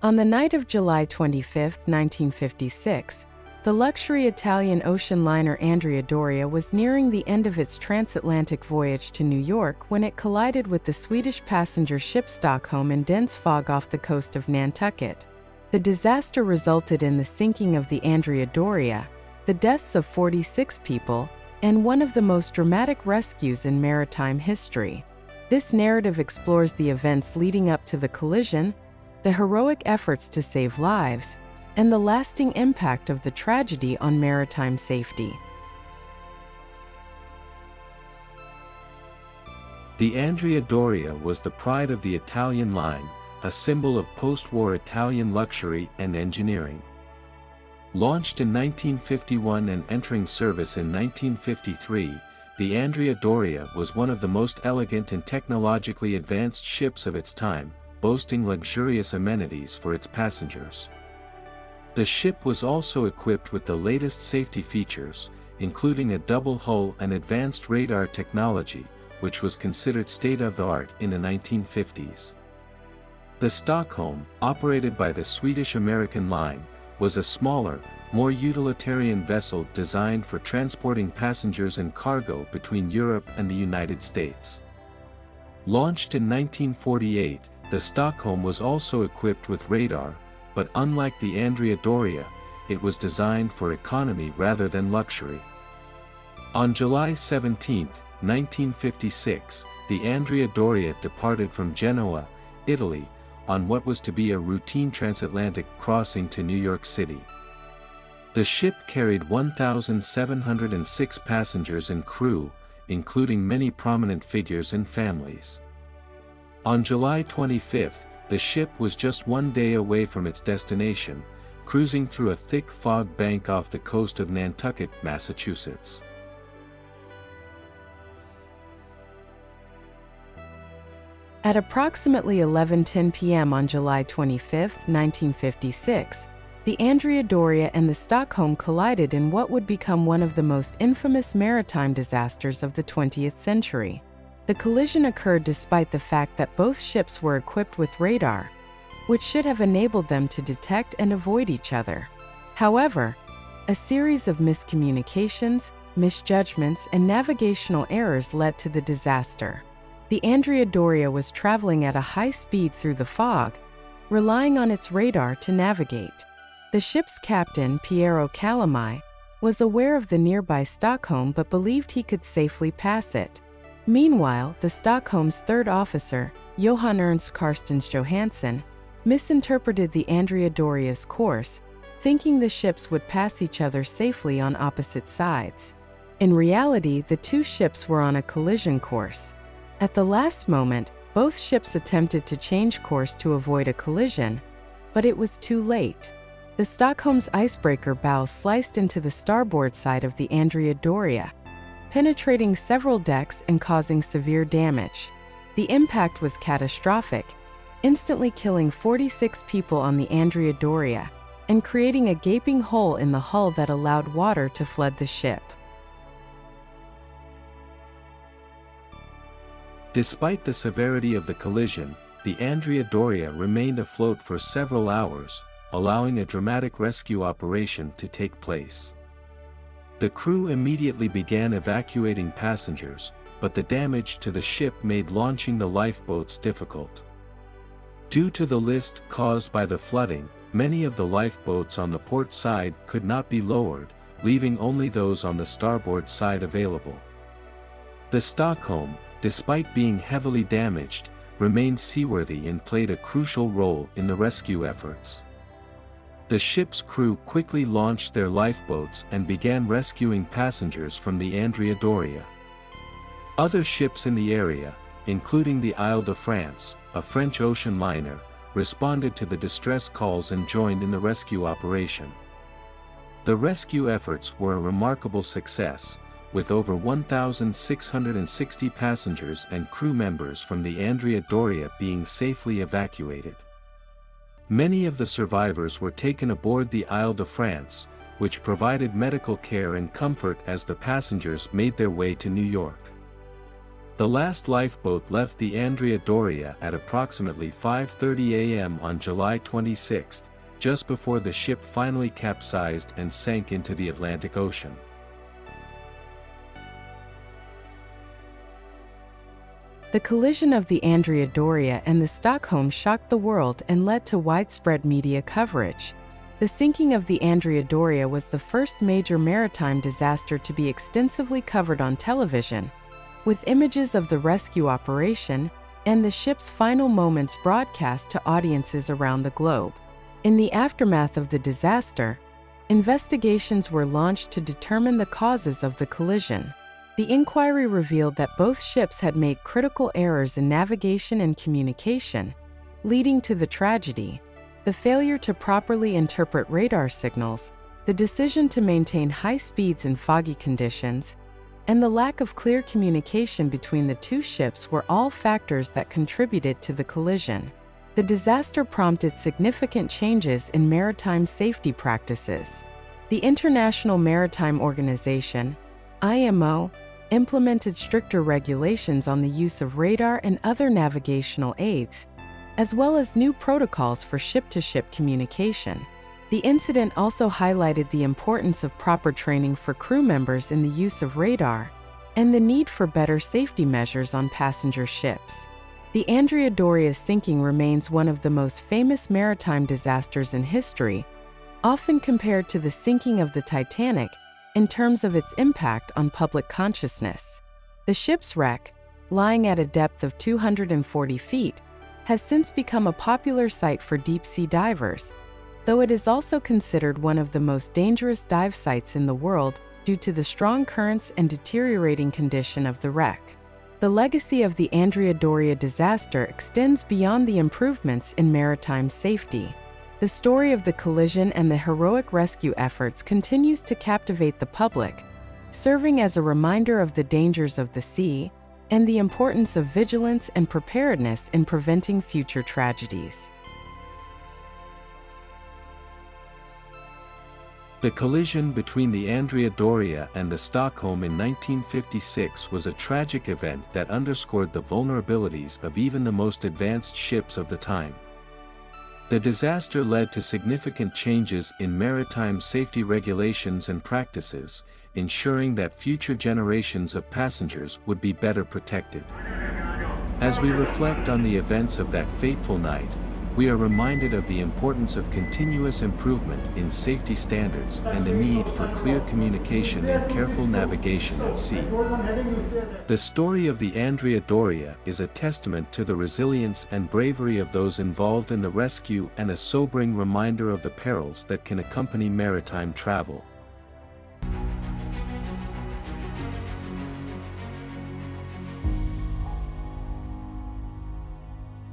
On the night of July 25, 1956, the luxury Italian ocean liner Andrea Doria was nearing the end of its transatlantic voyage to New York when it collided with the Swedish passenger ship Stockholm in dense fog off the coast of Nantucket. The disaster resulted in the sinking of the Andrea Doria, the deaths of 46 people, and one of the most dramatic rescues in maritime history. This narrative explores the events leading up to the collision, the heroic efforts to save lives, and the lasting impact of the tragedy on maritime safety. The Andrea Doria was the pride of the Italian line, a symbol of post-war Italian luxury and engineering. Launched in 1951 and entering service in 1953, the Andrea Doria was one of the most elegant and technologically advanced ships of its time, boasting luxurious amenities for its passengers. The ship was also equipped with the latest safety features, including a double hull and advanced radar technology, which was considered state-of-the-art in the 1950s. The Stockholm, operated by the Swedish-American line, was a smaller, more utilitarian vessel designed for transporting passengers and cargo between Europe and the United States. Launched in 1948, the Stockholm was also equipped with radar, but unlike the Andrea Doria, it was designed for economy rather than luxury. On July 17, 1956, the Andrea Doria departed from Genoa, Italy, on what was to be a routine transatlantic crossing to New York City. The ship carried 1,706 passengers and crew, including many prominent figures and families. On July 25, the ship was just one day away from its destination, cruising through a thick fog bank off the coast of Nantucket, Massachusetts. At approximately 11:10 p.m. on July 25, 1956, the Andrea Doria and the Stockholm collided in what would become one of the most infamous maritime disasters of the 20th century. The collision occurred despite the fact that both ships were equipped with radar, which should have enabled them to detect and avoid each other. However, a series of miscommunications, misjudgments, and navigational errors led to the disaster. The Andrea Doria was traveling at a high speed through the fog, relying on its radar to navigate. The ship's captain, Piero Calamai, was aware of the nearby Stockholm but believed he could safely pass it. Meanwhile, the Stockholm's third officer, Johan Ernst Karstens Johansson, misinterpreted the Andrea Doria's course, thinking the ships would pass each other safely on opposite sides. In reality, the two ships were on a collision course. At the last moment, both ships attempted to change course to avoid a collision, but it was too late. The Stockholm's icebreaker bow sliced into the starboard side of the Andrea Doria, penetrating several decks and causing severe damage. The impact was catastrophic, instantly killing 46 people on the Andrea Doria and creating a gaping hole in the hull that allowed water to flood the ship. Despite the severity of the collision, the Andrea Doria remained afloat for several hours, allowing a dramatic rescue operation to take place. The crew immediately began evacuating passengers, but the damage to the ship made launching the lifeboats difficult. Due to the list caused by the flooding, many of the lifeboats on the port side could not be lowered, leaving only those on the starboard side available. The Stockholm, despite being heavily damaged, remained seaworthy and played a crucial role in the rescue efforts. The ship's crew quickly launched their lifeboats and began rescuing passengers from the Andrea Doria. Other ships in the area, including the Isle de France, a French ocean liner, responded to the distress calls and joined in the rescue operation. The rescue efforts were a remarkable success, with over 1,660 passengers and crew members from the Andrea Doria being safely evacuated. Many of the survivors were taken aboard the Isle de France, which provided medical care and comfort as the passengers made their way to New York. The last lifeboat left the Andrea Doria at approximately 5:30 a.m. on July 26, just before the ship finally capsized and sank into the Atlantic Ocean. The collision of the Andrea Doria and the Stockholm shocked the world and led to widespread media coverage. The sinking of the Andrea Doria was the first major maritime disaster to be extensively covered on television, with images of the rescue operation and the ship's final moments broadcast to audiences around the globe. In the aftermath of the disaster, investigations were launched to determine the causes of the collision. The inquiry revealed that both ships had made critical errors in navigation and communication, leading to the tragedy. The failure to properly interpret radar signals, the decision to maintain high speeds in foggy conditions, and the lack of clear communication between the two ships were all factors that contributed to the collision. The disaster prompted significant changes in maritime safety practices. The International Maritime Organization, IMO, implemented stricter regulations on the use of radar and other navigational aids, as well as new protocols for ship-to-ship communication. The incident also highlighted the importance of proper training for crew members in the use of radar and the need for better safety measures on passenger ships. The Andrea Doria's sinking remains one of the most famous maritime disasters in history, often compared to the sinking of the Titanic in terms of its impact on public consciousness. The ship's wreck, lying at a depth of 240 feet, has since become a popular site for deep-sea divers, though it is also considered one of the most dangerous dive sites in the world due to the strong currents and deteriorating condition of the wreck. The legacy of the Andrea Doria disaster extends beyond the improvements in maritime safety. The story of the collision and the heroic rescue efforts continues to captivate the public, serving as a reminder of the dangers of the sea and the importance of vigilance and preparedness in preventing future tragedies. The collision between the Andrea Doria and the Stockholm in 1956 was a tragic event that underscored the vulnerabilities of even the most advanced ships of the time. The disaster led to significant changes in maritime safety regulations and practices, ensuring that future generations of passengers would be better protected. As we reflect on the events of that fateful night, we are reminded of the importance of continuous improvement in safety standards and the need for clear communication and careful navigation at sea. The story of the Andrea Doria is a testament to the resilience and bravery of those involved in the rescue and a sobering reminder of the perils that can accompany maritime travel.